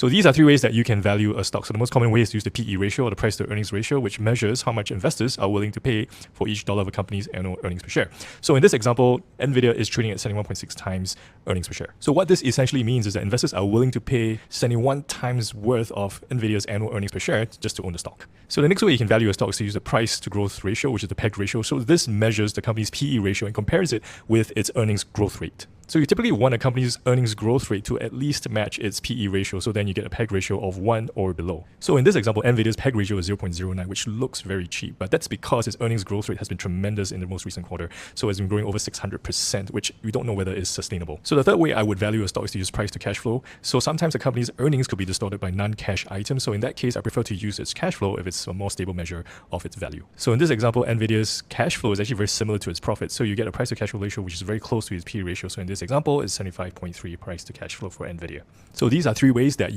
So these are three ways that you can value a stock. So the most common way is to use the PE ratio, or the price to earnings ratio, which measures how much investors are willing to pay for each dollar of a company's annual earnings per share. So in this example, Nvidia is trading at 71.6 times earnings per share. So what this essentially means is that investors are willing to pay 71 times worth of Nvidia's annual earnings per share just to own the stock. So the next way you can value a stock is to use the price to growth ratio, which is the PEG ratio. So this measures the company's PE ratio and compares it with its earnings growth rate. So you typically want a company's earnings growth rate to at least match its PE ratio, so then you get a PEG ratio of 1 or below. So in this example, Nvidia's PEG ratio is 0.09, which looks very cheap, but that's because its earnings growth rate has been tremendous in the most recent quarter. So it's been growing over 600%, which we don't know whether is sustainable. So the third way I would value a stock is to use price to cash flow. So sometimes a company's earnings could be distorted by non-cash items. So in that case, I prefer to use its cash flow if it's a more stable measure of its value. So in this example, Nvidia's cash flow is actually very similar to its profit. So you get a price to cash flow ratio, which is very close to its PE ratio. So in this example, it's 75.3 price to cash flow for Nvidia. So these are three ways that